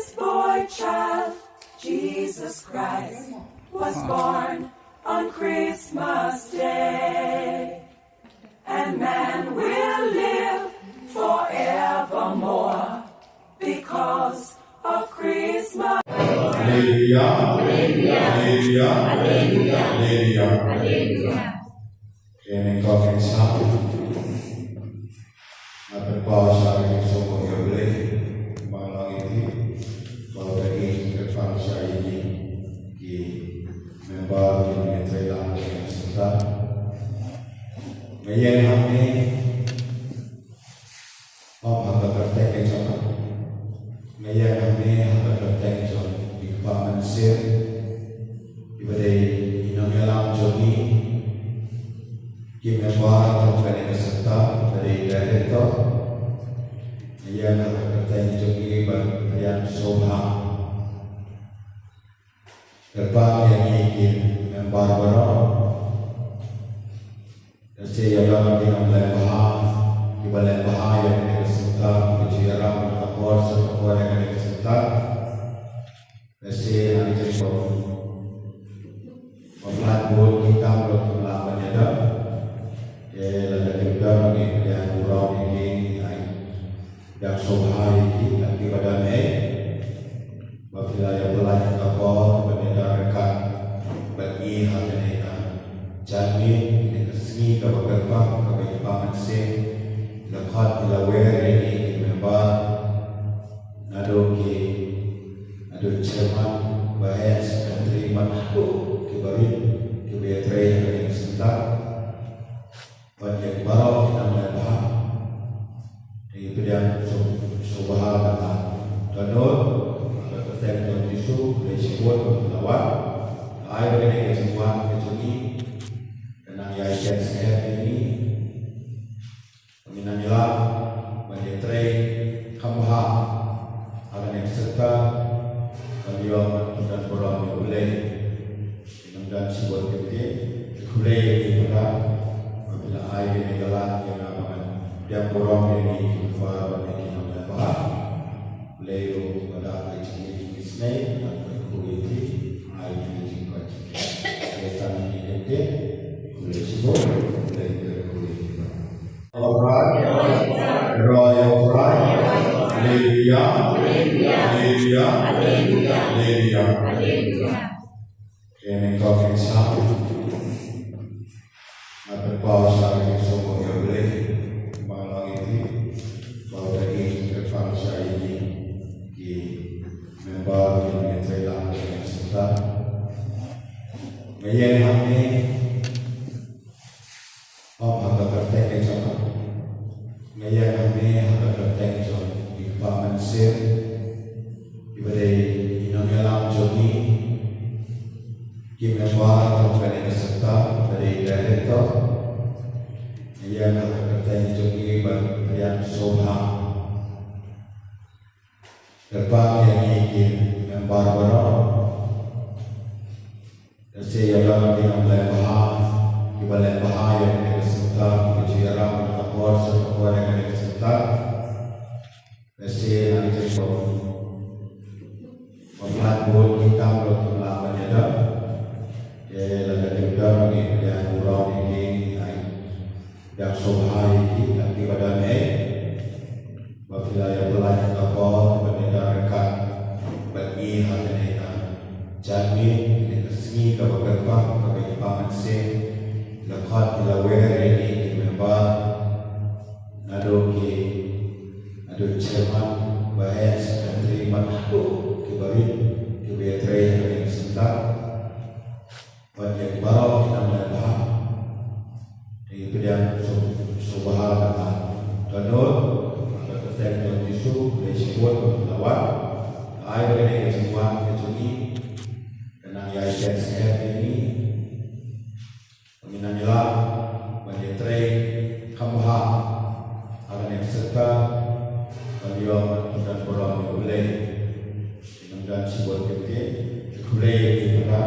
this boy child, Jesus Christ, was born on Christmas Day. And man will live forevermore because of Christmas. Hallelujah, Hallelujah, Hallelujah, Hallelujah, Hallelujah. Kini kau kisah, apa bahasa yang semua yang boleh malang ini, kalau bagi bangsa ini di member yang terlalu yang susah, menyen kami, apa kerja kerja, menyen kami apa kerja kerja. Pamanser ibadai inangalam jogi kimembar terkait keserta dari director yang terkait jogi bagian sobha gerbang yang ingin membar baru saya dalam dinamai bahar ibadai bahar yang keserta berjiaram lapor serta yang keserta. Kasi ang ito po, paglahat po kita po kung niya daw, lalagyan daw ng ilang urang ini ay yang sobhay at ibadame, mapilaya pala yung kapo, banidarakan, bag-iha kanina, jamin, inakasngi, kapagagpang, kapagpamansin, lakhat ilawer, ini, imemba, nadoki, ada cermat bahas dan terima aku kebalik kebetulan yang sebentar banyak baru kita melihat di bidang subhanallah donor tertentu isu disebut lawan air ini semua kecuali karena yang saya ini peminatnya banyak kamha akan yang serta Taïew dan Ba-Lai boleh dan sebuah titik boleh dibuka apabila air ini jalan yang aman dia borong ini keluar dari dalam bahar boleh pada air ini disini dan Bakhuid air ini juga kita ini titik boleh sebut boleh Bakhuid alright Hallelujah, Hallelujah, Hallelujah, Hallelujah, Hallelujah. Kini kau kisah, apa bahasa yang semua yang boleh malang ini, kalau bagi bangsa ini di member yang terlalu yang susah, menyen kami, apa kerja kerja, menyen kami apa kerja kerja. Pamanser ibadai inangalam jogi kimembar terkait keserta dari director yang terkait jogi bagian sobha gerbang yang ingin membar baru saya dalam dinamai bahar ibadai bahar yang keserta berjiaram lapor serta yang keserta. Kasi ang ito po, paglahat po kita po kung niya daw, lalagyan daw ng ilang urang ini ay yang sobhay at ibadame, mapilaya pala yung kapo, banidarakan, bag-iha kanina, jamin, inakasngi, kapagagpang, kapagpamansin, lakhat ilawer, ini, imemba, nadoki, ada cermat bahas dan terima aku kebalik kebetulan yang sebentar banyak baru kita melihat di bidang subhanallah donor tertentu isu disebut lawan air ini semua kecuali karena yang saya ini peminatnya banyak kamha akan yang serta Taïew dan Ba-Lai boleh dan sebuah titik boleh dibuka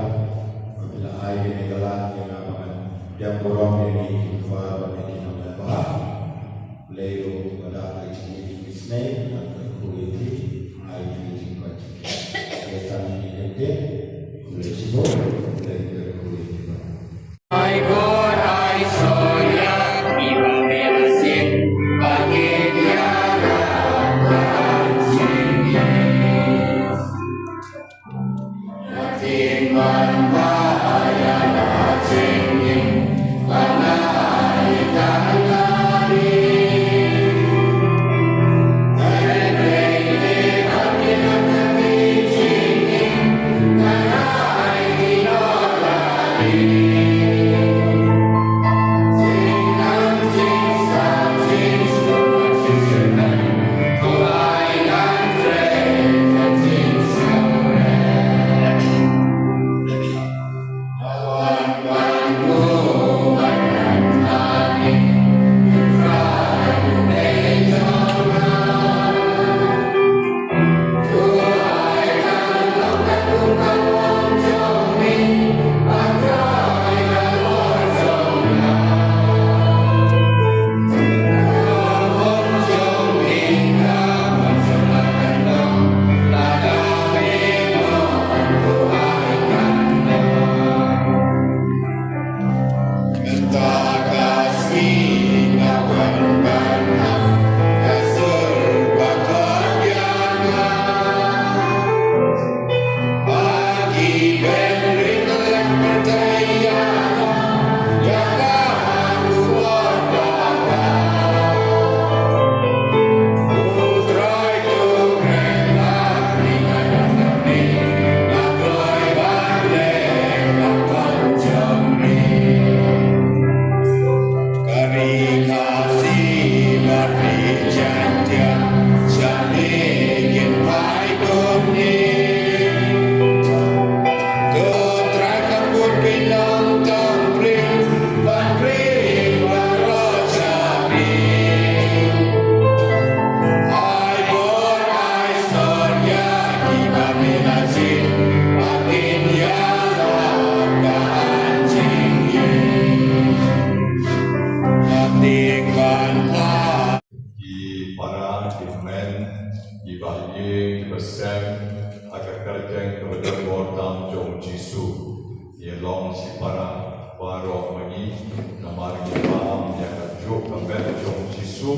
apabila air ini jalan yang aman dia borong ini keluar dari dalam bahar boleh pada air ini disini dan Bakhuid air ini juga Ibahiye Kibasem Agakarjang Kabadabor Tam Jom Jisu Yelong Sipara Waro Magi Namar Gipam Yakajuk Kambel Jom Jisu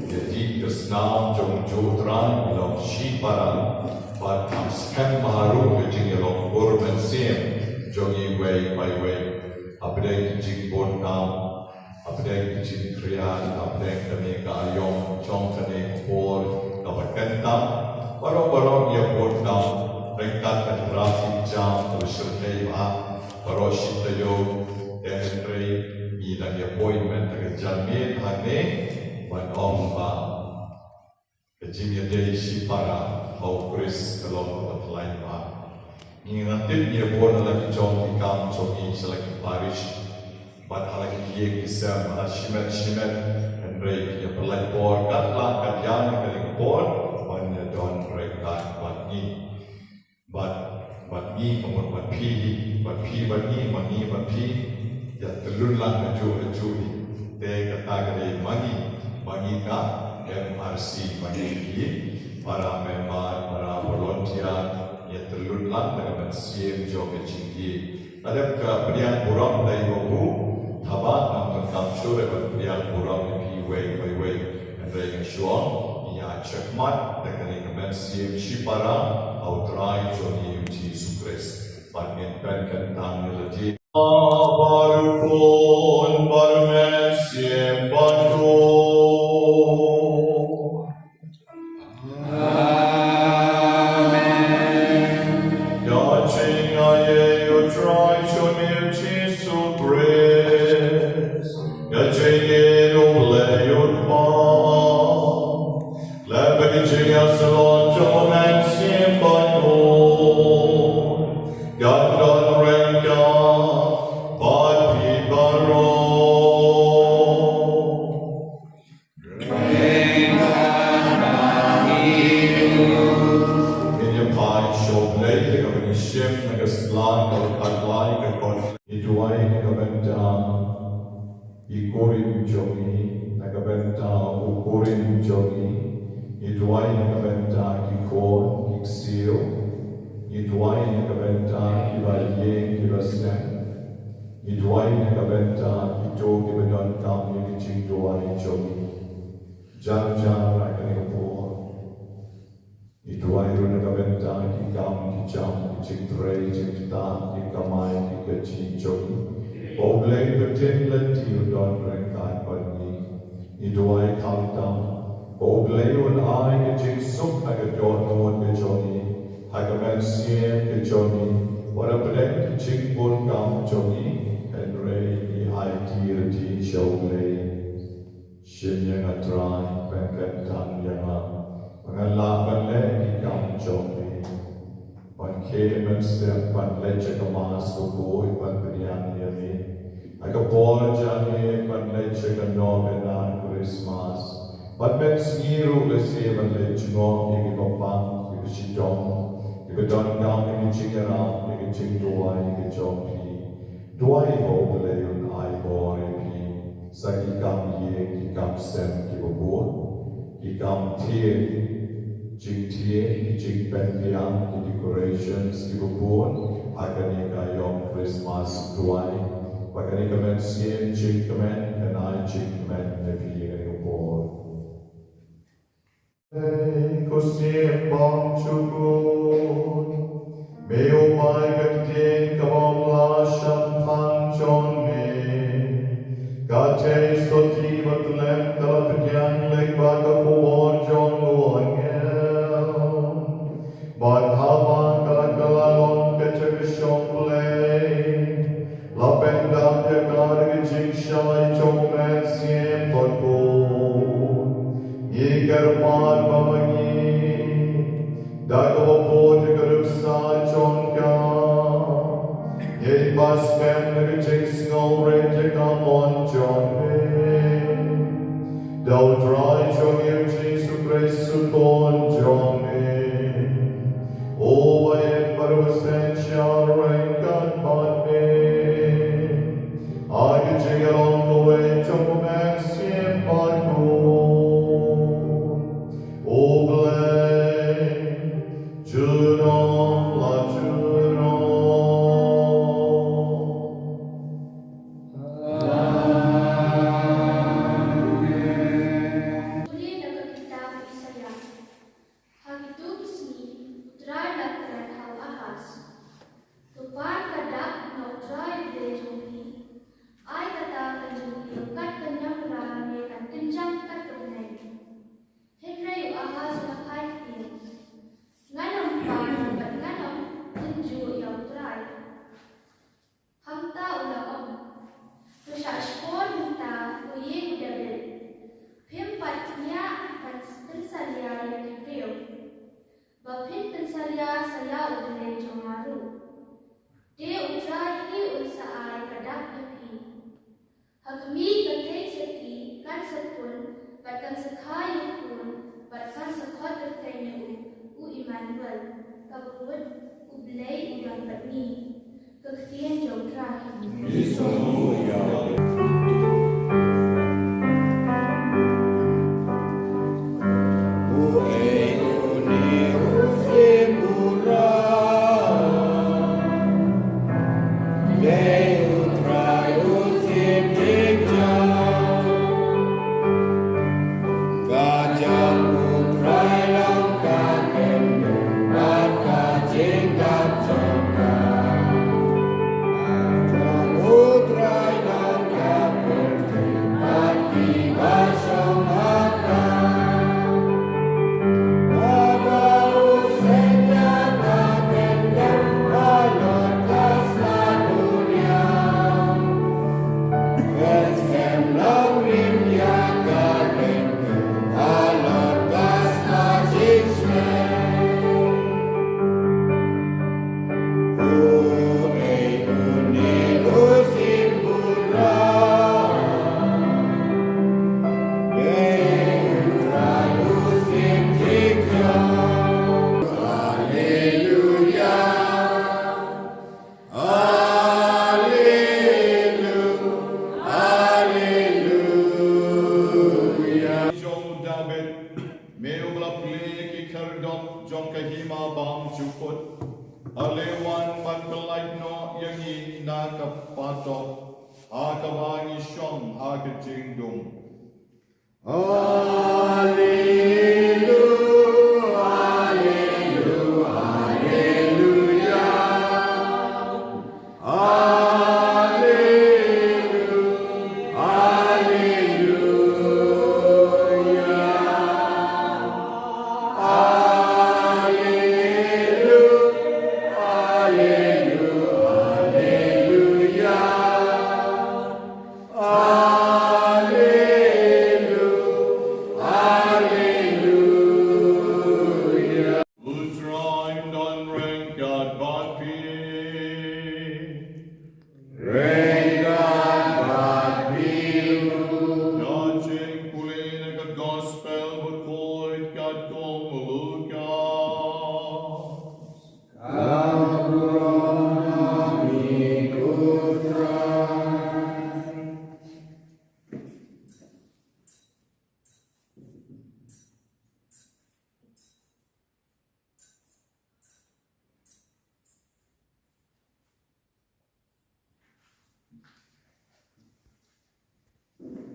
Yadi Kesnam Jom Jotran Yelong Sipara But Kamskan Maharu Kajing Yelong Urban Sim Jogi Way by Way Abdek Jing Bon Nam Abdek Jing Kriyan Abdek Kami Kayong Chong Kani Kupor dapat kentang, baru-baru ia bordam, ringkat dan rafi jam, bersertai mah, baru sitayo, entry, ilang appointment, terjamin hane, banong ba, kejimnya dari si para, kau kris kalau dapat lain mah, ingatin ia bord lagi jom ikam, jom ini selagi parish, bad lagi dia kisah, malah shimet, Rei yang pelai por katlah kadian dari por banyak don rekan bagi bat ni kemudian bat pi mani ya telurlah kaju ni te kata dari magi ka MRC bagi para member para volunteer ya telurlah dengan siem job tinggi ada kemudian burang dari buku Tabat namun kamsur kemudian burang way, and they ensure ia cekmat dengan dengan siap sipara atau try Johnny Jesus Christ. Banyak kentang lagi. Baru pun bermesiap batu. Amen. Ya cing aye you try Johnny Jesus Christ. Ya cing Oh, bless kami ketik seti kan sepun batang sekai pun batang sekot bertanya u Emmanuel kabut u Ba-Lai udang petni kektian jom terakhir.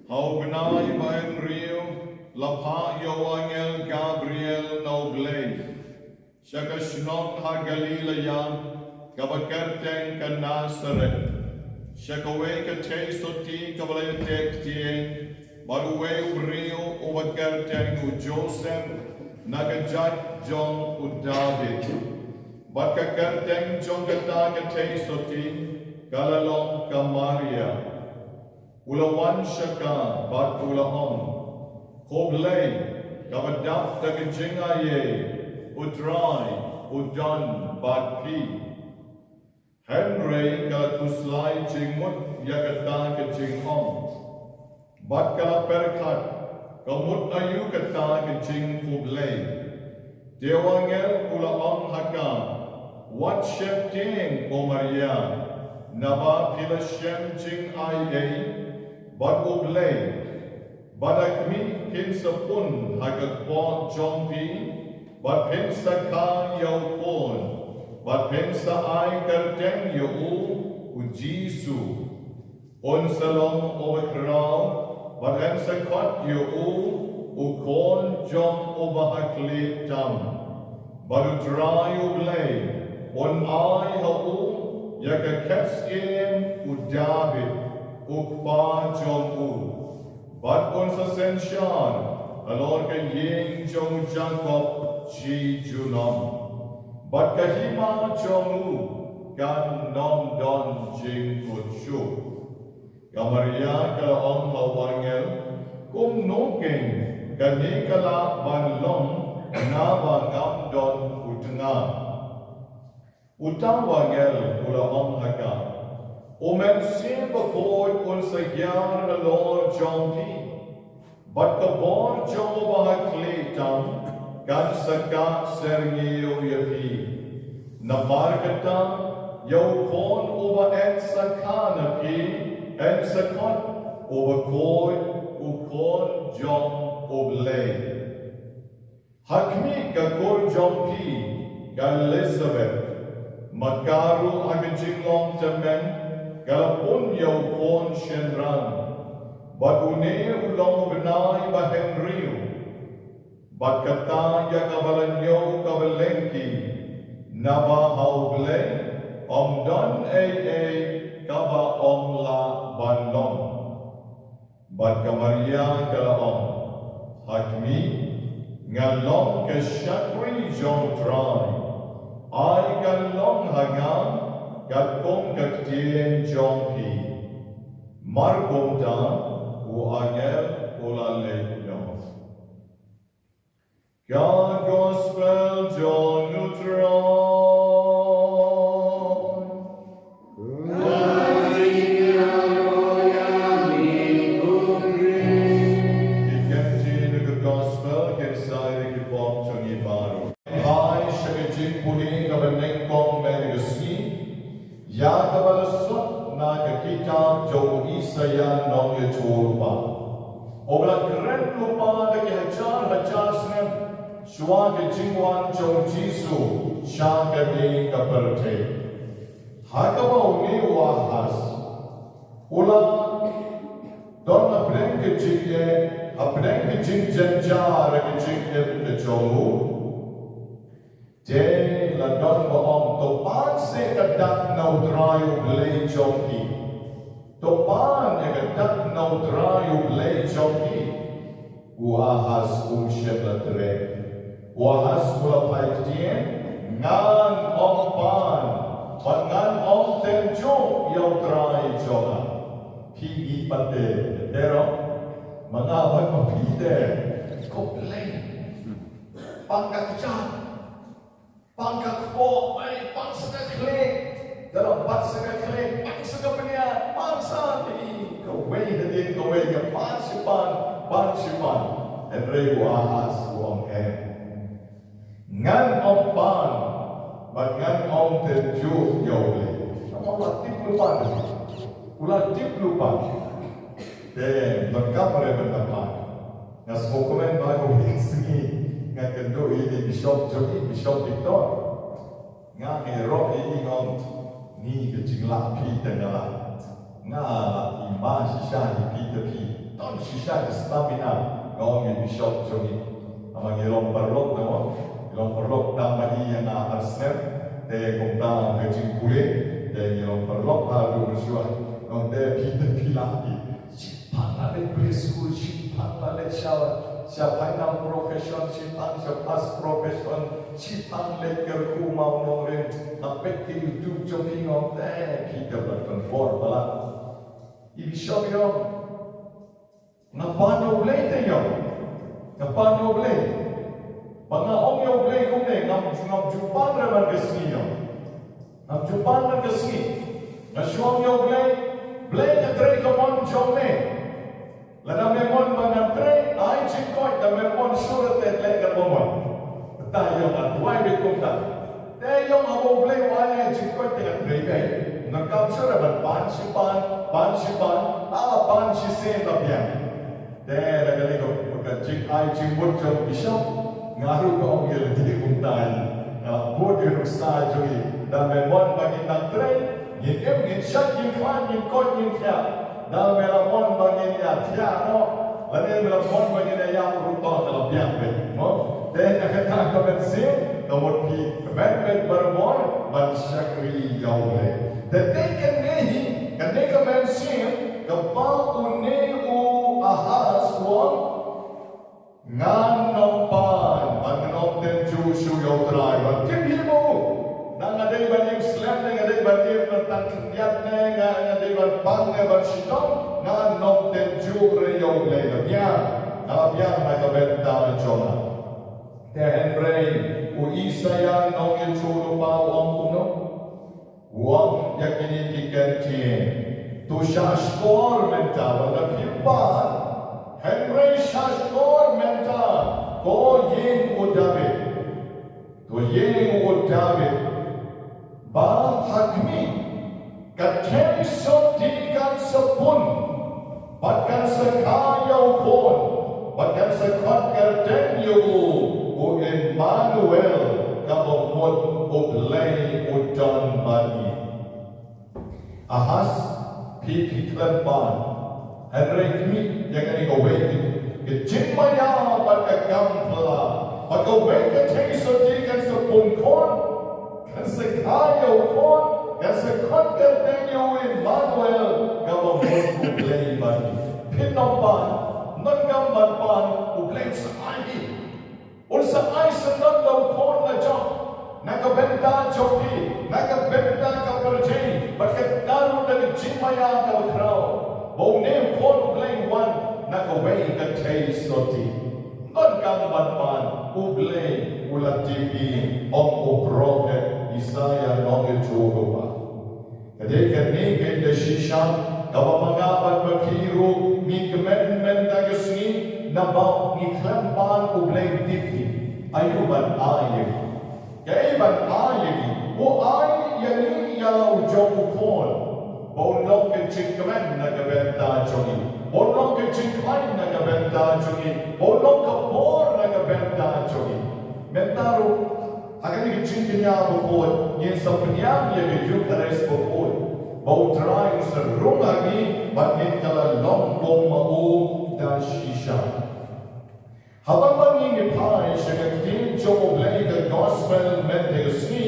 Hau benai bain rio, lapha Yoangel Gabriel Noble, Shaka Shnok ha Galilea, Gabakerteng ka Nazareth, Shaka weka te soti kabalay tek tien, Baruwe rio ubakerteng u Joseph, Nagajat John u David, Baka kerteng John kata ka te soti, Galalong ka Maria, Ulawan Shaka bat Ulaon, Ba-Lai, Gabadap Tagajingaye, Utrai, Udan bat Pi, Henry Gatuslai Jingmut Yakata Kajingom, Bat Kalaperkat, Gamut Ayu Kata Kajing Ba-Lai, Dewangel Ulaon Haka, Wat Shepting O Maria, Naba Pila Shem Jing Aye, Bat Ba-Lai, Badakmi Pin Sapun Hagakpon Jompi, Bat Pin Saka Yaupon, Bat Pin Saai Kerteng Yau Ujisu, On Salom Obakrao, Bat En Sakot Yau Ukon Jom Obahakli Tam, Badutrai Ba-Lai, On Ai Hau Yaka Kepskim U David, Ukpa Jong-u, Bat on sa Senshan, Alor ka Ying Jong Jacob Chi Junom, Bat kahima Jong-u, Gan Nom Don Jing Kutshu, Kamaria ka Ong Hawangel, Kung Nokeng, Kanikala Banlong, Naba Ngam Don Utanga, Utawangel Ula Ong Haka, men sim Bakhuid unsa gyar na Lord Jompi. But the born Jehovah Clayton, gan saka sngi yapi. Na markata yau kon over en sakana pi en sakot over Bakhuid u kon Jom oblay. Hakmi ka kor Jompi gan Elizabeth. Makaru agajinglong temen galapun yau kon shenran. Bagune ulang benai ba Henryu. Bagkata ya kabalanyo kabalengki. Naba hauble. Don kaba la banlong. Bagkamaria kalaong. Hakmi ngalong ke syakri jong try. Ay kalong hagang gatong kaktien jong pi. Margomdan Angel Olale no. God Gospel John Neutron. The Gospel can say the Bob Chungi Baro. Hai Shagajin Puni Kabaneng Kong Megaski. Yakabalasut na kakita Jo Isaya Nong Yachulupa. Obla keren lupa dagi hajar snem shua ke jingwan Jo Jisu shaka de kaperte. Hakaba uni wahas. Ula donna breng ke jingye apreng ke jing janjar ke jingye ke jolu. De la don ba om to pan se kadak nau drayu blei jongki. Topan yang dak nau drayu blei jongki. Uahas shebatre. Uahas ula paitien ngan om pan. Pangan om tenjo yau drai jonga. Pigi pate. Pero mangaban mapide. Ko blei. Pangkat jan. Pangkat po, pangsa kle, dalam pangsa kle, pangsa penia, pangsa ni, kawai hadin kawai ke pansipan, enregu ahas uang ngan ompan, ngan om terju yole, sama ulah tip lupa, berkamar bertempat, nas dokumen baru ini. Nga kendo ini Bishop Victor nga ngerok ini ngom ni kejinglah pi tengah nga ima sisa pi tepi ton sisa stamina ngom Bishop Jogi amang ilong perlok ngom ilong perlok tambah yang arsner de komta kejing kule de ilong perlok haru bersua ngom de pi tepi lagi siapa le preschool siapa le shower. Siapa yang profesion, siapa pas profesion, siapa leker kumau noren, apa ke YouTube jogging on kita berkonfor balak. Ibi shop yo, ngapa no blay te yo, ngapa no blay, banga om yo blay kumne ngam jupan reman kesni yo, ngam jupan reman kesni, ngasuam yo blay ngetrei kamon jomne. Lada memon banatre, ai cikoi da memon surat legar bomon. Tayo atuai bekumta. Tayo abo blay wala cikoi dengan trebe. Nakam surat pansipan, pansisen tapian. Tayo lagi ko pagkajik ai cimbut jom bishop ngaru ko ngel di kumtai. Bud yung sa jogi da memon bagi natre, ngin syak ngin kot ngin kya. Dalam melamon bagi dia tiada, lain melamon bagi dia yang rupa dalam biang be. Dan akan tak kebensin, kemudian kebensin bermon bersyakri jauh le. Dan kan dia kebensin kepal uneu ahas wong ngan nompan, mengenom tenju suyo driver. Tibimu. Nang ada banyak slam, nang ada banyak tentang kenyat, nang ada banyak pang, nang bersyukur, nang nom tenju reyong leh, biar mereka bentang jona. Tehen rey, uisaya nom yang curu bau om kuno, Wang yakini tikantin. Tu shashkor menta wala pimpan. Henry shashkor menta. Ko yin udabe. To yin udabe. Ba hakmi. Katay soti kan sepun. Batkan sekayaw pun. Batkan sekat kerden yugu. O Emmanuel. Kabamut ublay udan mani. Ahas pipi klempan. Henry kmi yang ini kawin. Kejimaya pada gampla. Pada kawin katay soti kan sepun kon. Kan sekayaw kon. Kan sekat kerden yugu Emmanuel. Kabamut ublay mani. Pinompan. Nanggamban pan ublay saahi. Ulsa ay senang daw kon na jok. Nakabenta joki. Nakabenta kaperjay. Bakit daru na jimaya ka kraw. Bawne kon ublay wan. Nakaway ka tay soti. Nanggamban pan ublay ulat tipi. Om uproke Isaya nong ijugo pa. Kadai kanigay na shisha. Kawamangapan makiru. Ni kemen-men tagasni. Nabak ni klempan ublay tipi. Ayuban ayagi. Kaiban ayagi. O ay yani yaw jong kon. Bolong ke chikmen nagabenta jongi. Bolong ke chikman nagabenta jongi. Bolong ke bor nagabenta jongi. Mentaro akan ni chintinya bukod. Yen sa penyam ya yukares bukod. Bau try serung lagi. Batin kala longbong mau dan shisha. Habang mangingipai siya katin jo oblay the gospel mentegasni,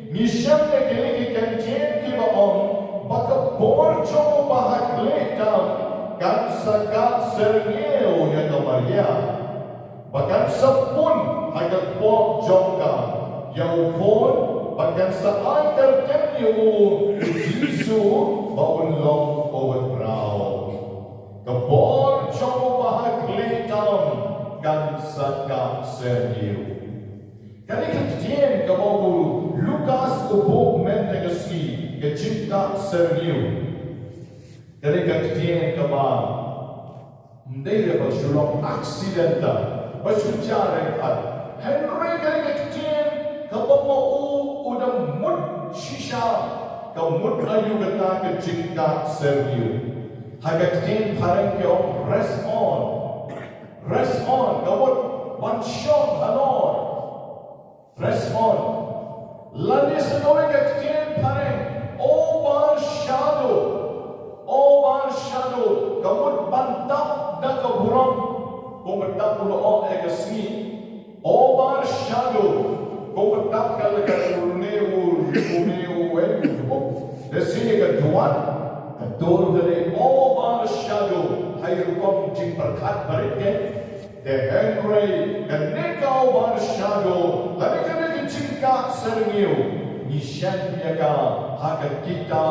ni siyang nakikikantin kibaon, baka bor jo bahaklitam, kan sakat serngeo ya Maria, bakan sapun hagat po jongka, yaupon, bakan sa antar tenyo, Jisu baunlong over brow. Kabor jo bahaklitam, kan sakat serngeo. Kali ketien kamu Lukas ubuk mentegasni kecipta serngeo. Kali ketien kamu mendaya bersulung aksidenta bersucara hat. Henry kali ketien kamu mau udah mud shisha kamu ayu kata kecipta serngeo. Hagat ketien pareng kau respon. Respon, kawat bansyong halor. Respon. Lani senawai kaktian pareng. Obar shadow. Kawat bantak na kaburang. Kumatak ulo o egasni. Obar shadow. Kumatak kalakaduluneu. Desini kaduan. Kadur dari obar shadow. Hayrukom jing perkat barit ke. The Henry, the Nikau Barshado, the Nikan Chinka Serngeo, Nishan Yaga, Haka Kita,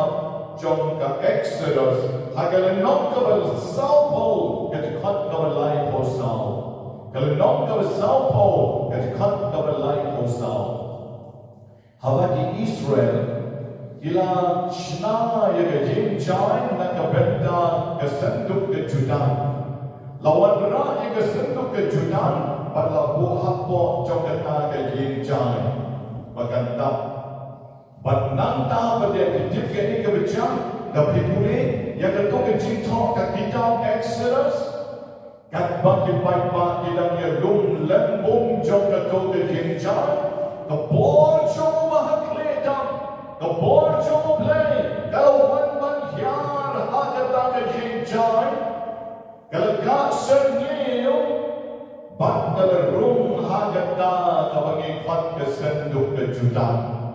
Jonka Exodus, Haka Nonkabal Sao Po, get Ba-Lai Posao. Kalanonkabal Sao Po, get Ba-Lai Posao. Havati Israel, Ila Shna Yaga Jim Chain, Nakabenta, Kasanduk the Judan. Lawan ra yang kesenduk ke Judan pada buah po jogata ke Yinjai bahkan tak batnanta pada kedip ke ini kebecam tapi pulih yang ketuk ke cinta ke kitab Exodus kat bagi baik-baik dalam ya lum lembung jogata ke Yinjai kebor jogo mahakletam kebor jogo play kalau wan hiar hakata ke Yinjai kalau kak serngeo, bat kalau rum hagata kawangi pat kesenduk kejutan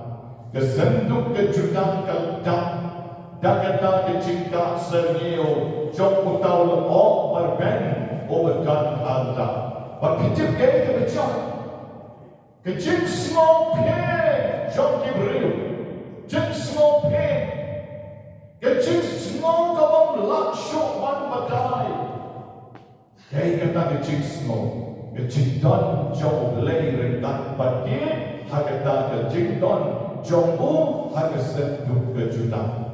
kalau dak kata kecingka serngeo, jom utau leok berben obatkan harta. Bakitip gay kebecah, kecing semua pen, jom kibriu, kecing semua pen, kecing semua kabang laksyuk man badai. Kaya kata kecing semua, kecing don jauh lay rendah bagi, hakata kecing don jombu hanya senduk kejutan.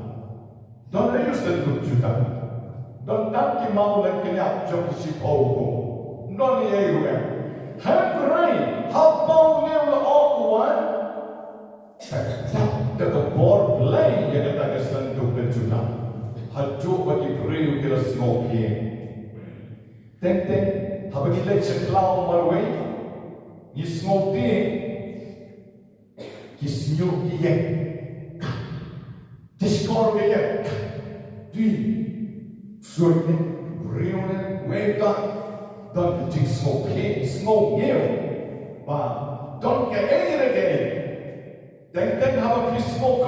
Don ayu senduk jutan. Don tak ki mau dan kenyak jom si pau. Don ayu ya. Hangrai habau ne la okuan. Tak bor play ya kata ke senduk kejutan. Hajuk bagi beriu kira smoke. Teng habagi lek seklau marway. Ni smoke Kisnyu kiye, diskor kiye, di surne, brione, weka, don jing smoke new, ba, don ke again. Then have a smoke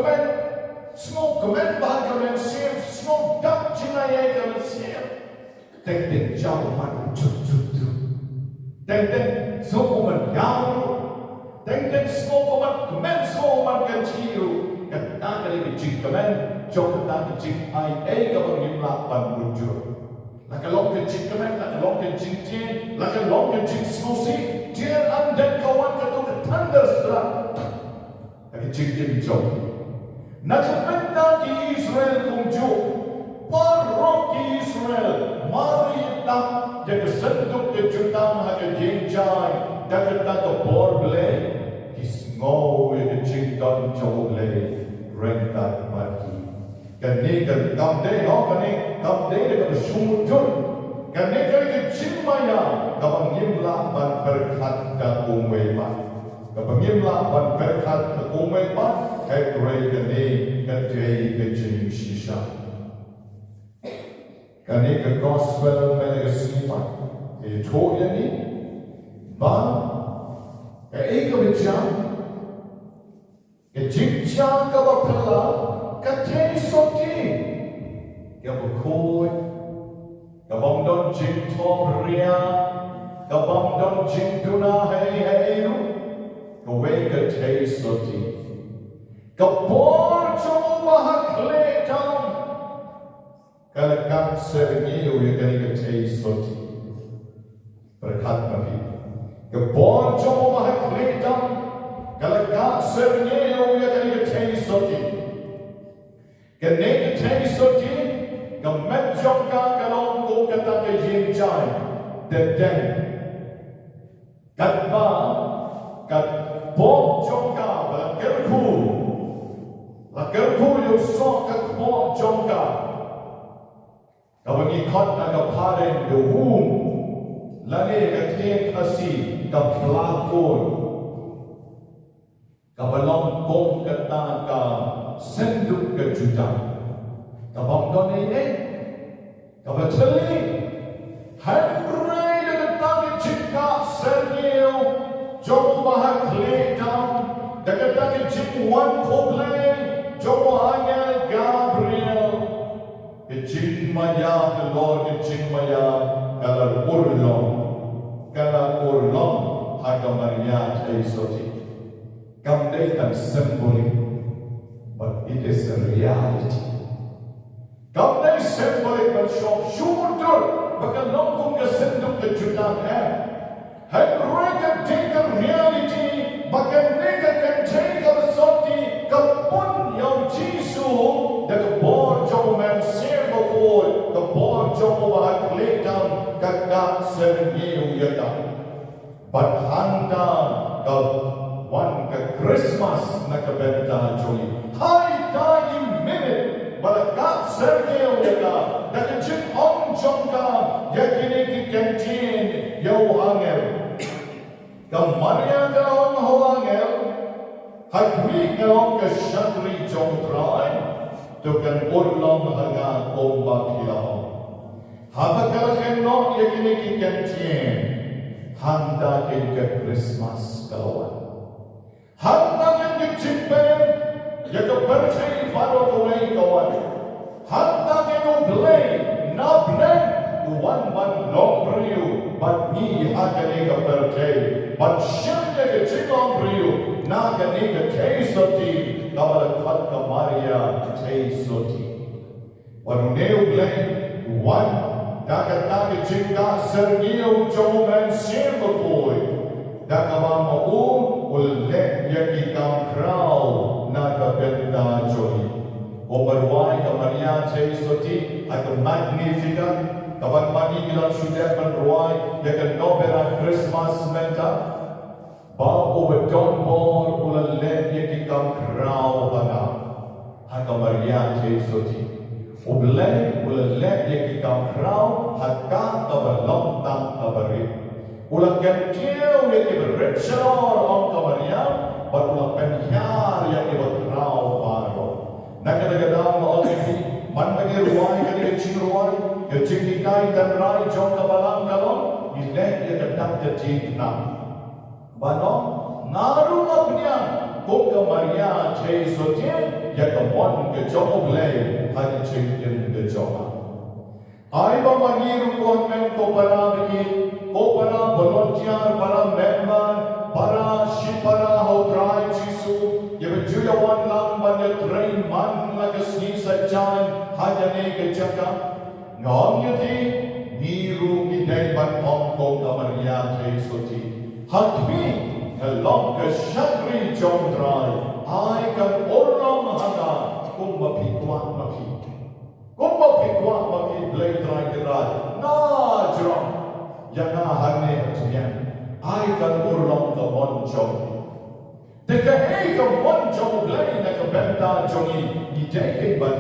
command, bah command same, smoke duck jinaya command same. Then jauh man juk. Then so woman yao. Then smoke man kan ciu kan tak ada jing kemen jok tak jing ai ka bang lapan muncul la kalau ke jing kemen la kalau ke jing tie la kalau ke jing smosi dia andan kawan ke tu ke thunder setelah ke jing dia jok nak benda di Israel kumju parok di Israel mari tak dia kesenduk ke jutaan ha ke jing jai dah kata ke bor bleh ngô về cái trình độ châu lệ rèn đạt mà kỳ cái này cái cầm đấy nó cái này cầm đấy là cái sung chút cái này cái chính mà ya cái bằng nghiêm la bằng berkat cái cùng về mặt cái bằng nghiêm la bằng berkat cái cùng về mặt cái cái này cái trình shisha cái này cái gospel mà cái sinh hoạt cái Thohdieng ba cái cái chăng cái chính cha cái bậc thầy cái thế số ti cái Bakhuid cái bông don chính Thohdieng cái bông don chính tuna hay lu cái về cái thế số ti cái bor trong mahak lệ trong cái là các sự nhiều cái thế số ti berkat bagi cái bor trong mahak lệ trong kalau tak senyum ya kan kita cari soti, kena kita cari soti, kemet jongka kalau kau kata ke jinjai, dan kat bom jongka la kerku yo sok kat bom jongka, kau ngikut agak paren dohum, lagi kat kasih kat pelakon. Kabalong kong kata ka senduk ke juta. Kabang don ini, kabateli, handrai dengan tangan cinta serniu, jom mahak ledam, dengan tangan cintuan koble, jom angel Gabriel, kecing maya kelor kecing maya kalau urlong, harga Maria Taïew. Come day and symbolic, but it is a reality. Come day symbolic but sure, bahkan longkung ke senduk ke jutaan and mereka take the reality, bahkan mereka can take the soti, kapun yang Jisu, dan kebor jauh man sembakul, kebor jauh bahak lekam, kakak serniu yata. But handa one ke Christmas nak benta joli. Hai tayi minute balak sergeo yaka. Dan jin on jongka yakini ki kantin yau angel. Kamaria kalong ho angel. Hakwi kalong ke shatri jongtrai. Tukan urlong hanga ombak hilang. Habakal kenok yakini ki kantin. Handa ke Christmas kawan. Handa yang diciptakan, yang kepercayaan baru kawai kawan. Handa yang oblay, nablen, wan long beriu, bat ni akan ega percaya, bat syurga ke cikong beriu, nak ega teisoti, kawal kat kamaria teisoti. Wan ne oblay, wan, nak cikga serniu jomen sembakoi. Dan kawan mau ulet yang ikam krau na Taïew atau Magnificat kawan mani gilang sudah meruai ya kan nobera Christmas menta ba obedon bor ulan le ya kikam krau bana haka Maria Taïew ublay ulan le ya kikam krau haka kabalong tang kabari ulan kentiau ya kiberretshor om Maria ba ulan penhyar ya kiberkrau baro nakadagadang oleh man bagi ruai kali kecil ruai kecil kai dan rai jom kabalang kalong ilek ya kedak jadi nam banong naru apnya kong Maria Taïew ya kemon ke jom blay hari cikin ke jom ai ba mangiru kon men ko para volunteer para member para shipara ho try jisu ya bejuya wan lang ban ya train man la ke sni sajan hajane ke jaka ngom yati niru ki dai ban ong ko Maria Taïew hatmi long ke shakri jom try ai kan orong hada kum mapi blay try ke rai na jrom yana hane tuyan ai kan orong ka mon jom Deka hei ka mon jom blay na ka benda jongi idai ban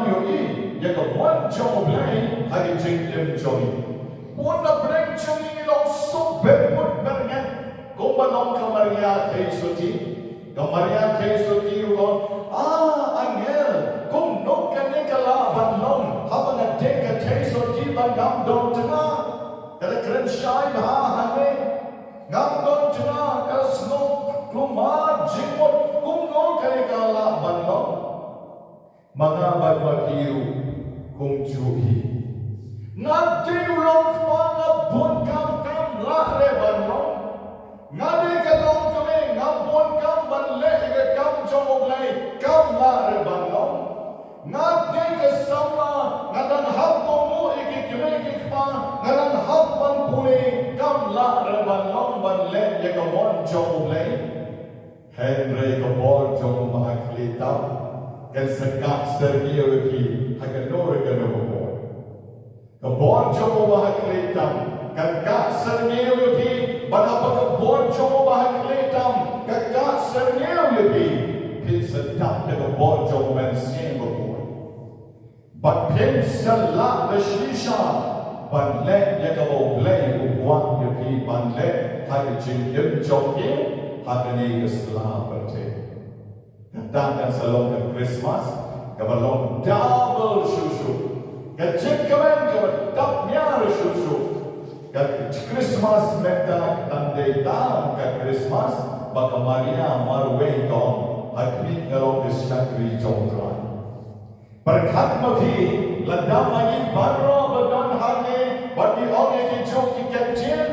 yoi ya ka mon jom blay hari jengkem jongi Wanda blay jongi ni long so beput berngan ko balong ka Maria Taïew ko angel kung no kane kala banlong habang adeka Taïew ban gam dong tengah kada keren syai ha hane ngam dong tengah kada snok lumar jimot kung no kane kala banlong mga bagwakiru kung juhi ngati ulong pa na bun kam la re banlong ngade kalong kame ngabon kam banle ke kam jomoglay kam la re banlong ngade ke sama ngadan hab komu ikikme kikpa ngadan hab ban pule kam la re banlong banle ke kamon jomoglay Henry ke bor jom mahaklita kan sekat sergiyo ki haganore ke nobo ke bor jom mahaklita kan kat sergiyo ki Bapa kebor jomo bahakletam kakak sernyau lebih pin sedap dengan bor jomo mensieng berbor bat pin selak bershisha ban let ya kau blay buat lebih ban let hari jengkem joki hari ni keselah berce katakan salong ke Christmas kebalong double susu kejengkemen kebedapnya susu Christmas menta tandai tam ke Christmas baka Maria marway kong hakmi ngalong disakri jongtran berkat mati ladam lagi barro badan hane bagi orang yang jom ki kecil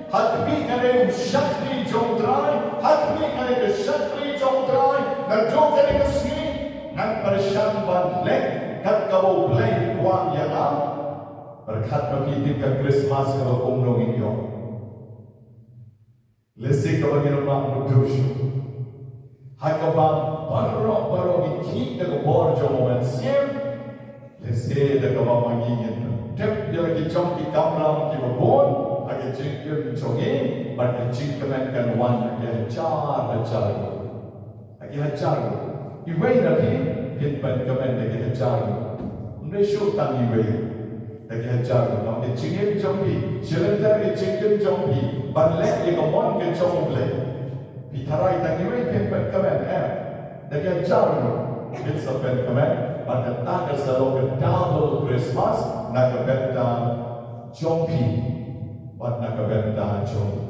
hakmi ngale sakri jongtran hakmi ngale sakri jongtran ngajong ngale kesni ngan persyam ban lek kat kau play kuang yang berkat bagi tingkat Christmas kalau umno inyo. Lesi kalau kita nak berdusuk, hakabang baru ikut dengan borjo momensiam. Lesi dengan mangingin. Tep dia lagi jom di kamera kita bon, lagi jengkel jongi, bagi jengkelan kan wan lagi hajar. Lagi hajar. Iway lagi hitban kemen lagi hajar. Mereka tangi iway. Lagi hajar, nampak cingin jombi, selentar ke cingin jombi, banlek ye komon ke jomble, pitarai tangiway pempen kemen lagi hajar bil sampai kemen, pada tak selalu ke double Christmas, nak benda jombi, pada nak benda jombi.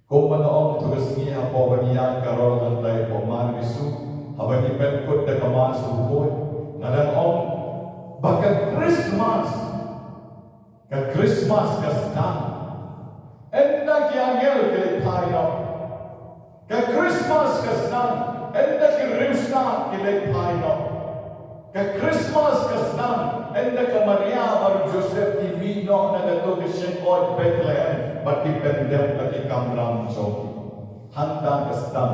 Kau mana orang tu kesini apa banian karol lantai peman bisu, apa ni penkut dah kemas ukut, nadang orang Bahkan Christmas kestan, enda ki angel kelepai no. Ke Christmas kestan, enda ki rimsta kelepai no. Ke Christmas kestan, enda ke Maria baru Joseph di Mino na dato ke Shekot Bethlehem, bati pendem bati kamram joki. Handa kestan,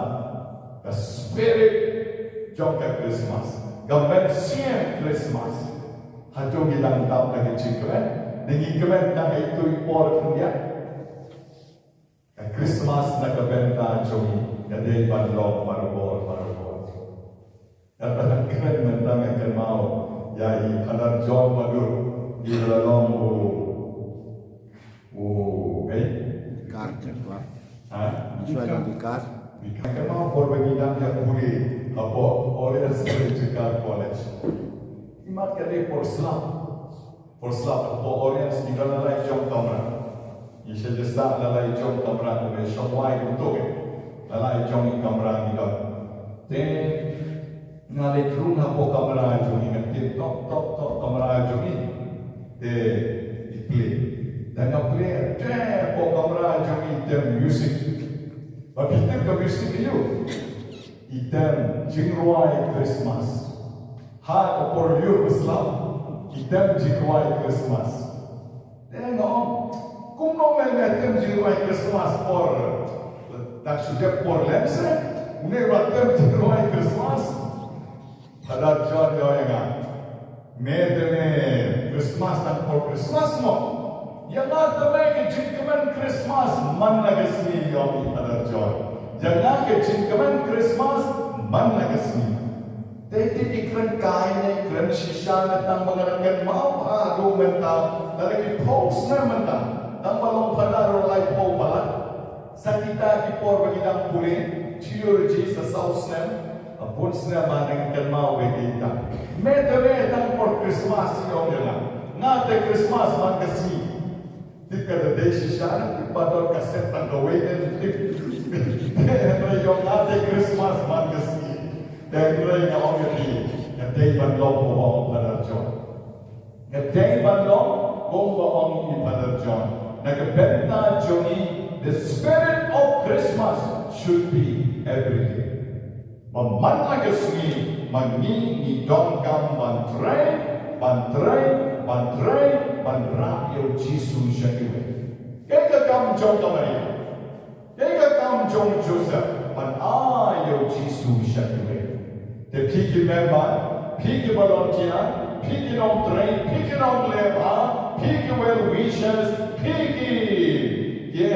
ke spirit jom ke Christmas. Gambar siang Christmas. Hatu bilang tap lagi cikren. Dengan kemen tak itu impor kemudian. Christmas nak kebenta jogi. Jadi bandlok marubor. Dan pada keren mentang akan mau. Yai kadar jom madur. Di dalam Bikar cakap. Bikar. Bikar. Bikar mau por begidang yang puri. Apa oleh Bikar College. Imat kali por Islam apa orang sedikit lalai jom kamera. Ia jasa lalai jom kamera tu semua itu tu lalai jom kamera ni dah. Then ngalai kerung apa kamera jom ni ngerti top kamera jom ni. Play. Dan play apa kamera jom ni tem music. Tapi tem ke music itu. Item jingruai Christmas. Ha por you Islam. Item jingruai Christmas. Tengok. Kung no item jingruai Christmas por tak sudah por lense. Une item jingruai Christmas. Ada John yoenga. Medeme Christmas tak por Christmas mo. Yang ada ke jingkaman Christmas man nagasmi yomi ada John. Jangan ke jingkaman Christmas man nagasmi. Tapi ikran kain, ikran sisa na tang mengarangkan mau adu mentang, lagi post na mentang, tang balong padaro lai po balat. Sakita ki por bagidang puli, geology sa south nem, apun sna manangkan mau begita. Mete tang por Christmas yung yun. Ngate Christmas man kasi. Tika da desi sana, ipador kaset tang gawin tip. Yung ngate Christmas man kasi. Dan mereka orang ini, ngadai bandong bawa pada John. Ngadai bandong bawa orang pada John. Nagbenta Johnny, the spirit of Christmas should be everyday. Memanah kesini, mani dongkam bantrai yo Yesus syakiwe. Kaya kam John Maria, kaya kam John Joseph, yo Yesus syakiwe. The piki member, piki volunteer, piki on train, piki on labor, piki well wishers, piki, the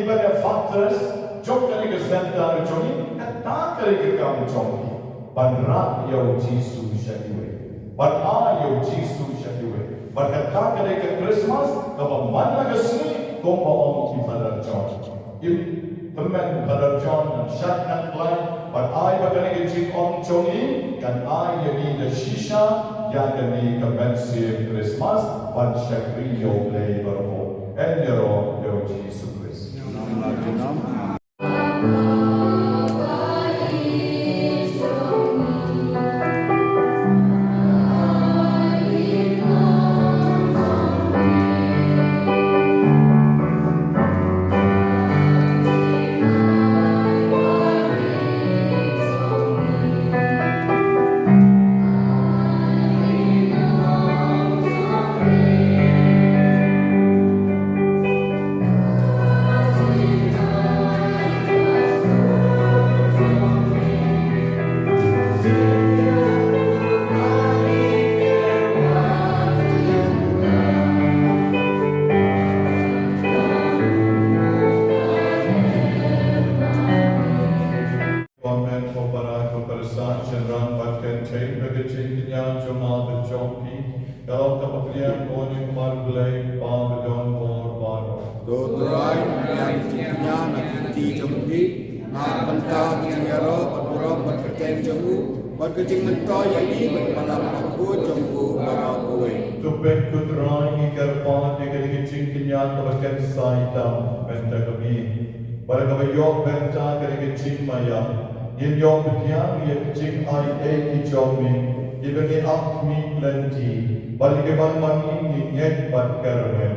benefactors, jom kali ke center jogi, kata kali ke kamu jogi, bandra yo Yesus syakiwe, bandra yo Yesus syakiwe, bandra kali ke Christmas, kalau mana kesini, kau mau ibadat John, teman pada John syak nak lain. But I bagani ke om chongi kan I yani the shisha yani kemensi Christmas ban shakri yo play berho and yo Jesus Christ. Berkecing mentah yang ini bermalam aku jumpu Bakhuid. Tupek kutrai kerpan dengan kecing kenyan terbakan saita benta kami. Pada kami yok benta dengan kecing maya. Yang yok betiang yang kecing ai kijomi. Yang ni akmi lenti. Balik keban mani nyet pat kermen.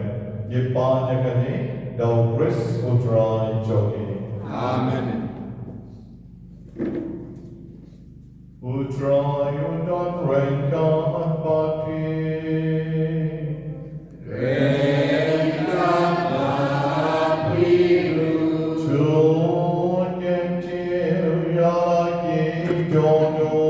Yang panya kani dau kris kutrai jogi. Amen. Putra Yudan Rengkan Bati Rengkan Bati Chun Yentil Yaki Jono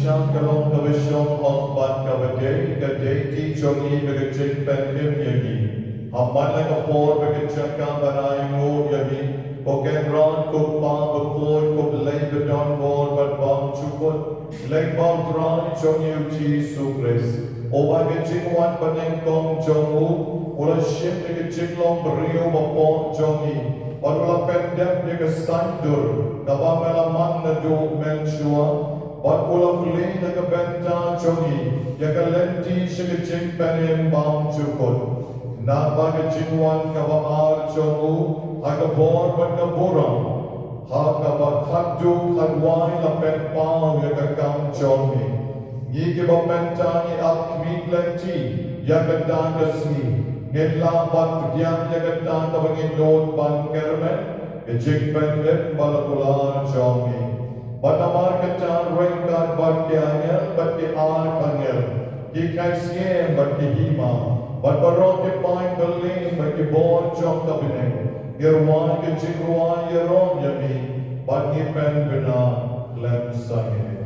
Shang Kalong Kavishong Hong Ban Kavade, Kadeti Jogi Begajin Ben Him Yagi, Hamana Kapor Begachaka Banai Mo Yagi, Poken Ron Kupa Bakhuid Kublay Bedon Bor But Bam Chukut, Lake Bam Dran Chong Chi Sukres, Oba Gajin Wan Paneng Kong Jongu, Ola Shim Begajin Long Brio Bapon Jongi, Ola Pendem Begasandur, Kabamela Na Do Menshua, But Ola Kuli Nakabenta Jongi, Yakalenti Shikajin Penim Bam Chukut, Nabagajin Wan Kavaar Jongu, Hakabor Bakaburam, Hakabakadu Kadwai Lapen Pao Yakakam Jongi, Yikibapentani Alkmi Lenti, Yakadagasni, Ngela Ban Gyam Yakatan Kabangin Lord Ban Kermen, Ejik Ben Lip Balakular Jongi. Banamar Katan Renkat Bat Kyangel, Bat Ki Ar Kangel, Ki Kaisiem Bat Ki Hima, Bat Barok Ki Pain Berlin, Bat Ki Bor Chok Kabine, Yerwan Ki Chikruan Yeron Yami, Bat Ki Pen Bina, Lem Sange.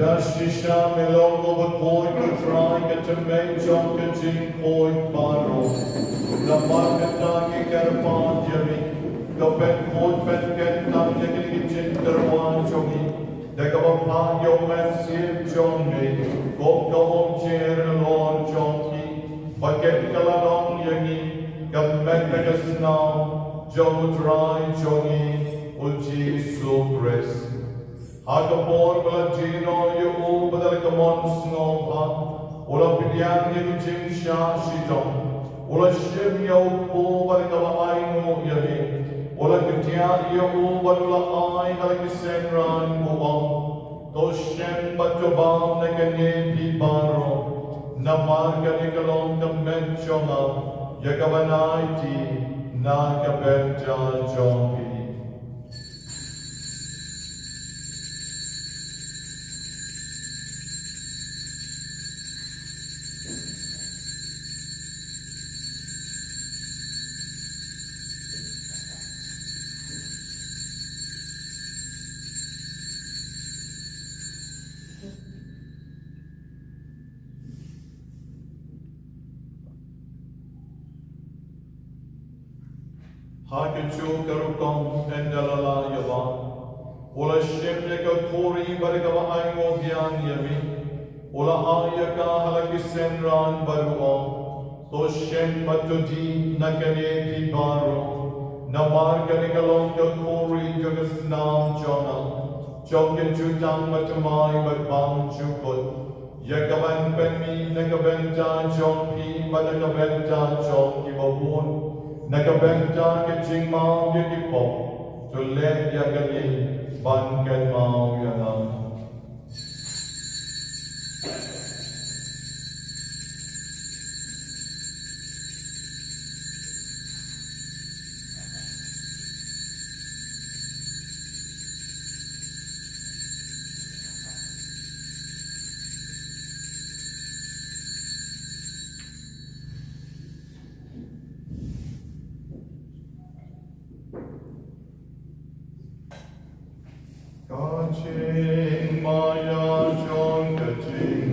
Jashisha Melongo Bakhuid Katrai Katamay Chong Kajin Koi Baro, Namakataki Karapan Yami, Kapet Koi Pet Ket Nam Yakijin Karwan Chogi, Dekabapan Yoman Sim Jongi, Gokawon Chair Lord Jongi, Baket Kaladong Yagi, Kapet Megasnam, Jomutrai Jongi, Uji Sukres. Hakapor Balatino, you Badalakamon Snowpa, Ola Pidian Yajin Sha Shitom, Ola Shim Yo Po Badakama Yadi, Ola Kitian Yo Badula I Halakisen Ran Mubam, Toshem Batubam Nakane Pibaro, Namarka Nikalon Kamenchoma, Yakabanaiti, Nakabenta Jompi. Hakichu Karukam and Dalala Yavan, Ola Shemleka Kori Barigava Aimo Gyan Yami, Ola Ayaka Halakisenran Baruam, Toshem Matudi Nakane Pibaro, Namar Kanikalonga Kori Jogasnam Jona, Jokin Jutang Matamai Batbam Chukut, Yakaban Penmi Nakabenta Jonki Badakabenta Jonki Babun. nakabenta ke jing mau ye ki pop to let ya gani ban kan mau ya na Kaching maya chong kaching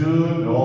Juno.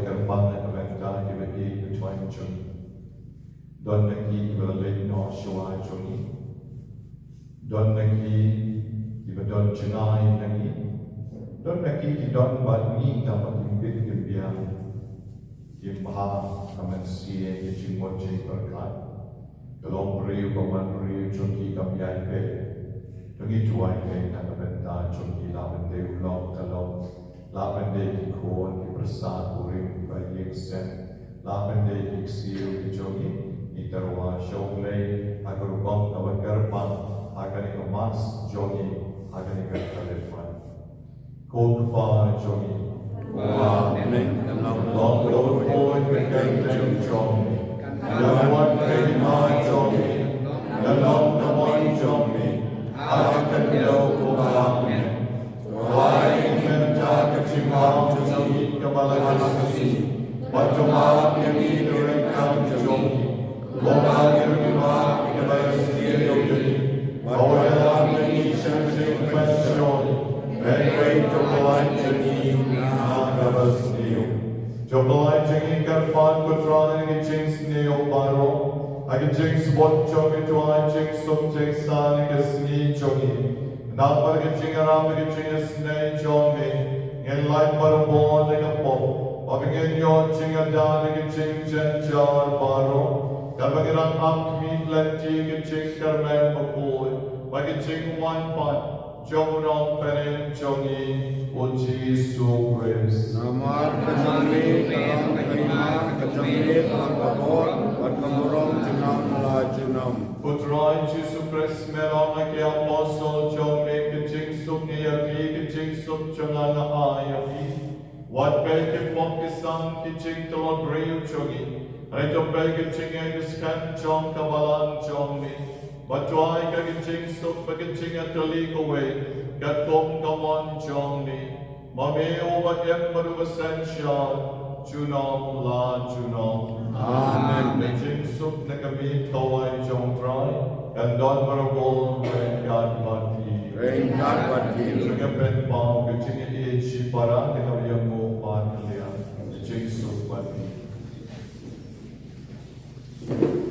gerbang dan mereka diberi ketuan cumi. Don lagi berlek no syua cumi. Don lagi dibedon cenai lagi. Don lagi didon bagi dapat bimbit gembira. Imha aman siye kecimot jeng berkat. Kalau beri bawan beri cumi kambiai pe. Bagi tuai pe nak benda cumi lawan dewi long kalau lawan dewi kon di persat uring bagi eksen lawan dewi ksiu di cumi iterwa shoglei agar bang awan gerbang agar emas cumi agar gertelefon. Kod cumi. Amen. Long Lord, Lord, with them Johnny. The one day my Johnny. The long the one Johnny. I can go Amen. Why can talk at you out to eat Kabalakasi? But to mark and eat or encounter Johnny. Go out and remark the Bastille. But when I'm in each and every question, then wait to blind to me. Joblai jing karpan kutrana ngi jing sneo baro agi jing spot chomi to I jing sum jing san ngi sni chomi na par ngi jing aram ngi jing snei chomi ngi lai par bo ngi po abi ngi yo jing adan ngi jing jen jar baro kabagi ran am mi lati ngi jing karmen po agi jing one pan Jomron peren jongi o Jesu Christ. Namar kami dalam kalimat kejamit al-Babor dan kemurung jenam melajunam. Putrai Jesu Christ merong ake apostle jongi kecing sup ni yapi kecing sup jangana ayapi. Wat belke pokisang kecing telon breu jongi. Reto belke kecing ediskan jong kabalan jongi. Batuai kagicing sup kagicing atali kowe katom kawan jongni mame obat yang baru essential junong la junong amen kagicing sup nakami kawai jong try and don marabol rengkat bati dengan penpau kagicing ichi para dengan yang mo patlian kagicing sup bati. Take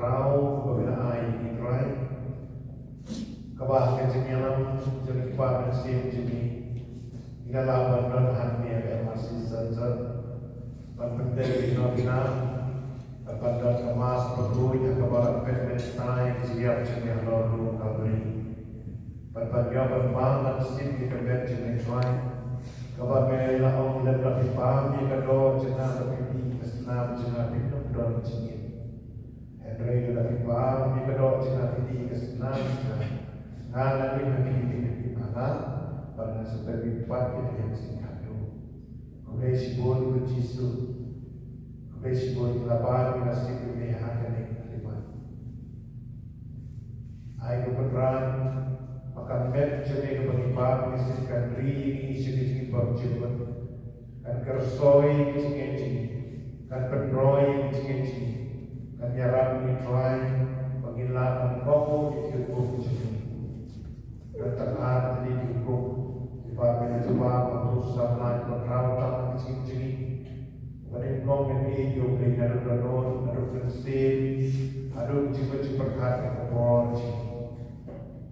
rau pembina ai di try kabah kejenyalam jadi kuat mesin jadi ialah benar hati yang masih saja penting bina pada kemas perlu yang kabar pementai siap jenis lalu kabri pada dia berbangun sim di kebet jenis lain kabar mela orang tidak dapat pahami kedua jenis lebih kesenam jenis hidup dan jenis Henry dapat pahami kedua jenis lebih kesenam ngalah ini di mana pada sebagai part yang singkat tu oleh sibuk berjisu Besok lapan nasib ini akan diterima. Ayo berperan makan met jenis berlipat misikan ri jenis berjubah kan kersoi jenis kan penroi jenis kan nyaram mitrai pengilapan kau itu jenis dan terhad di hukum dibagi coba untuk sampai berrawat jenis Pada kau ini jauh dari aduk pensil, aduk cepat hati kebor.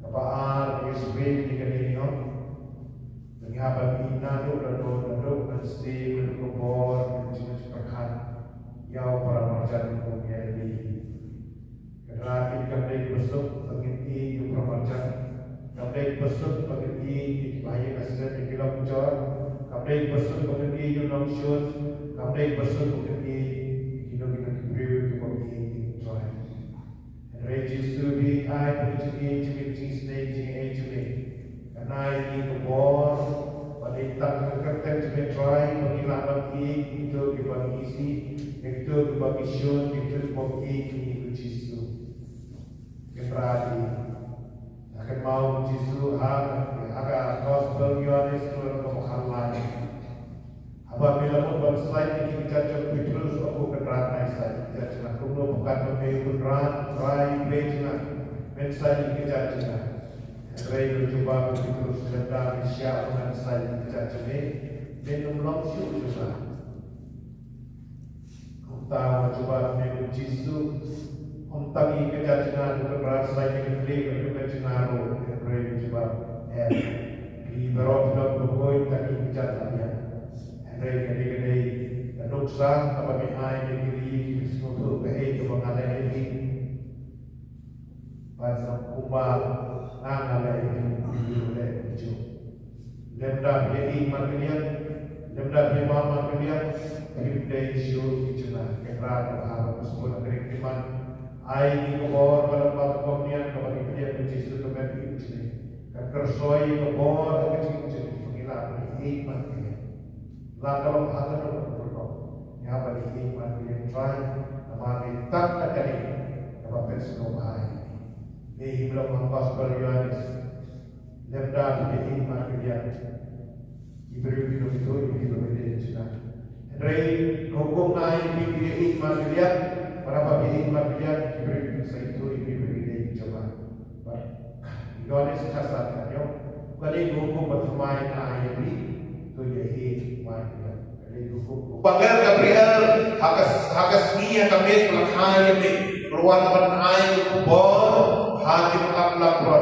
Kapal Yusuf di kalian, mengapa ina aduk pensil kebor cepat hati. Yau para macam punya ini. Kerana kami besok bagi ini macam kami besok bagi ini bahaya asal di kilau jor. Kami besok bagi ini langsung. Kami bersuka bagi kita beri kepada Tuhan. Register di ayat berjegi sngi karena ini kebor pada tak kertas Tuhan mengilah bagi itu dibagi isi itu dibagi syun itu dibagi ini Yesus. Keberadi akan mau Yesus agak gospel Yohanes turun ke Bakhuid. Apabila membuat slide ini kita coba terus aku keterangan saya kita cina kumno bukan memilih keterangan try play cina mensaji kita cina Ray coba terus sedang siap dengan saya kita cina minum langsung juga kita coba minum jisu untuk kita cina keterangan saya kita cina Ray coba di berapa Bakhuid tadi kita cina Kadang-kadang nuksan apa mihai negeri semua berhei kebangalan ini pasal kubal nangalan ini oleh itu. Lemdah jadi maknian, lemdah mama maknian hidai syur kicuna kerana bahasa semua kerikman ai di kebor pada maknian kepada dia berjisu kepada itu. Kersoi kebor kecil-kecil pengilat ini maknian. Kalau ada orang yang bagi iman yang try, nama kita tak ada apa personal high. Ini belum angkas berjalan. Lemdah di iman dia diberi itu diberi cina. Dari hukum naik di iman dia, para bagi iman dia diberi itu diberi coba. Yohanes kasarnya, kalau hukum bermain ayat ini. Pagar Gabriel hakas niya kami pelakhan ni ruan panay kubor hakim aplapor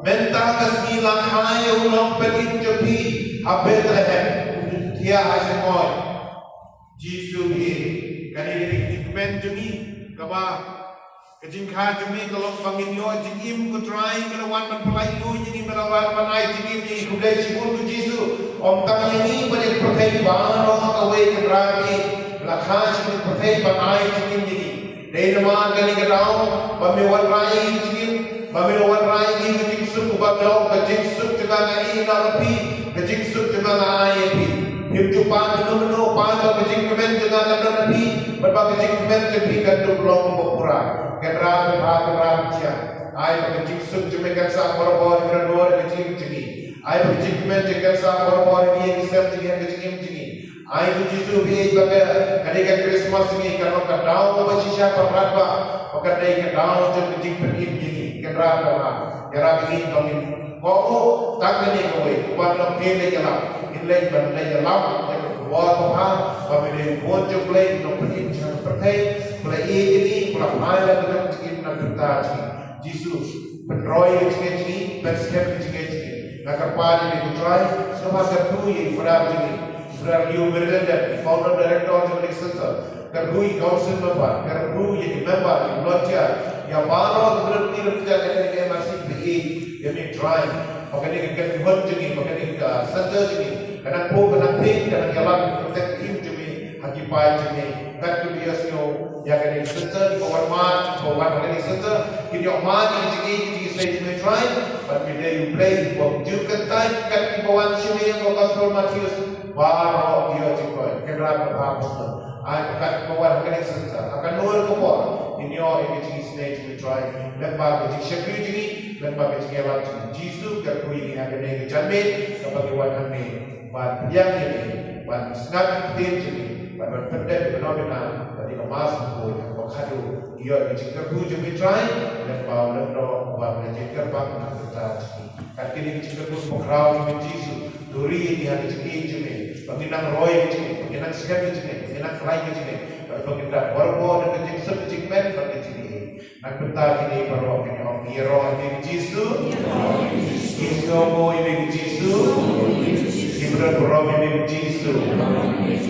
menta hakas ni lakhay ulong pelin jobi Bethlehem dia asemoy Jisu ni kaniri dikmen jumi kaba kajingkha jumi kalau panginyo jingim kutrai melawan panpelai lu jadi melawan panai jingim ni kudai sibur ku Jisu Om tang ini pada protein bano kawai keberani lakhan sih protein banai cikin jadi dari nama kali kerau pemiwan rai cikin pemiwan rai ini kecik sup ubah kecik sup juga nai nalapi kecik sup juga nai pi hidupan menu panjang kecik kemen juga nalapi berbagai kecik kemen cepi kandung long berpura kerang cia ai kecik sup cuma kersa korban kerana kecik cegi ai kecik kemen cekan sa korban ini kisah cegi kecik cegi ai Jisu bi baga kadang Christmas ini karena kadang bersisa perhaba kadang kadang kecik pergi ini kerana kerana ini kami kau tak ni kau buat lebih lagi inlay ban lay lam yang buat apa pemilih buat juplay no pergi seperti Mulai ini mulai malam kita cikin nak kita Yesus penroy cikin berskep cikin nak kerpan ini try semua tertui pada ini pada you berada founder director jadi center tertui council member tertui member lodja yang baru berhenti kerja ini masih beri yang try makanya kita buat cikin makanya kita center cikin karena po karena pin karena jalan protect him cikin hakipat cikin kat tu dia sio yang kena center di bawah mat kena center in your mind in the stage may try but when you play what you can time kat di bawah sini yang gospel Matius baru dia cikoi kena apa kat di bawah kena center akan nur ke bawah in your stage may try lembar ke syakir jadi lembar ke jalan Yesus kat kui yang kena jamin sebagai wadah ni ban yang ini ban snap tim jadi ban pendek fenomena dari kemas pun wakadu ia dijikar tujuh mitrai dan bau lendo bau dijikar bang nak bertahan kini dijikar tu semua di Yesus duri ini ada cikin cumi penginang roy cumi penginang siap cumi penginang fly cumi penginang borbo dan kecik sep cik men pada cumi nak bertahan ini baru ini om hero ini Yesus Iskomo ini Yesus Ibra Bro ini Yesus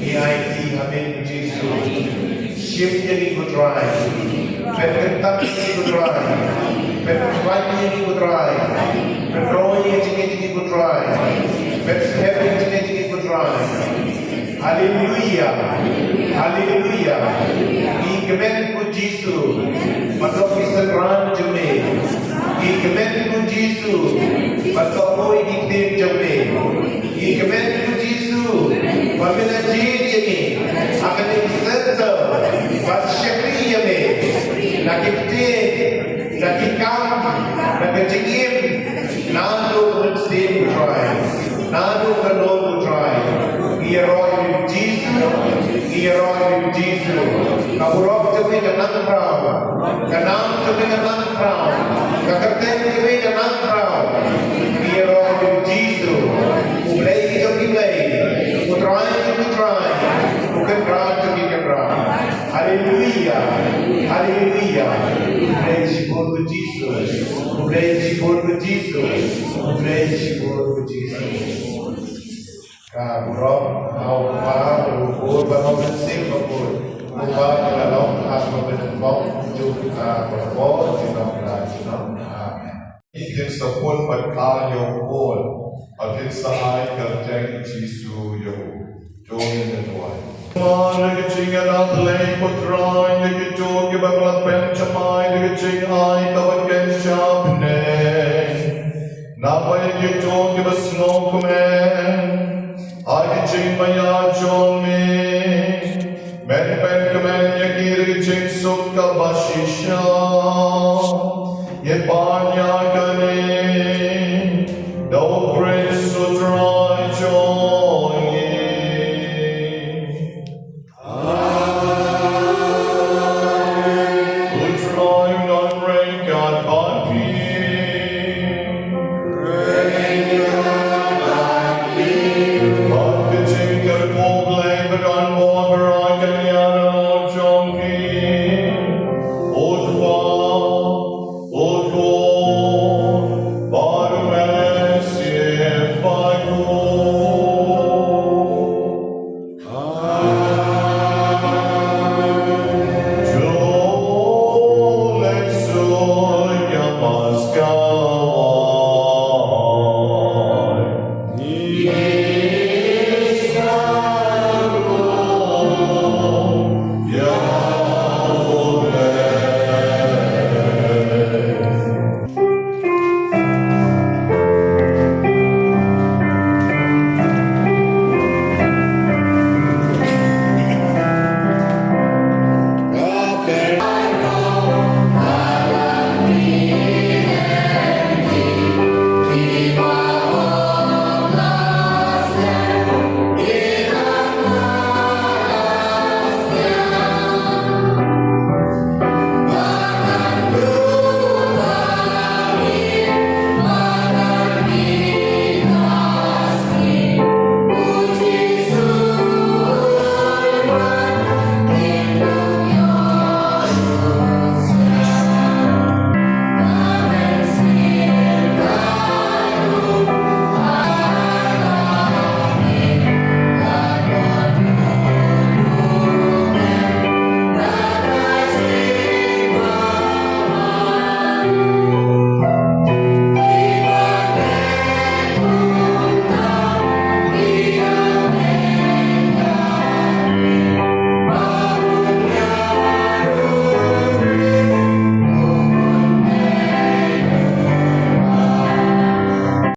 EIT amin Yesus shift jadi good drive pengentak jadi good drive penflight jadi good drive penroy jadi good drive pensheaven jadi good drive haleluya haleluya ikemen ku Yesus matok Instagram jeme ikemen ku Yesus matok boy itim jeme ikemen ku Yesus pamela jadi akan center pas syakriya me lagi kam lagi cingim nado mesti try nado kano try hero Jesus kaburok jeme jangan proud kanam jeme jangan proud kakarten jeme jangan proud hero Jesus mulai try bukan proud jeme proud haleluya haleluya praise God to Jesus praise God to Jesus praise God to Jesus kaburok mau berubur bangun sing berubur lupa dalam khas membentuk juga berbor juga amen Ikin sapun berkah yang pun atin sahai kerjang Yesu yang join dan tuan. Mari kita dalam play potrai, kita jogi bakal pencamai, kita ai kawakan siapne. Napa kita jogi besnok men, ai kita maya John me. Men kemen yakir kita suka basisha, ye banyak kali. No grace to try joy. We'll try not break God.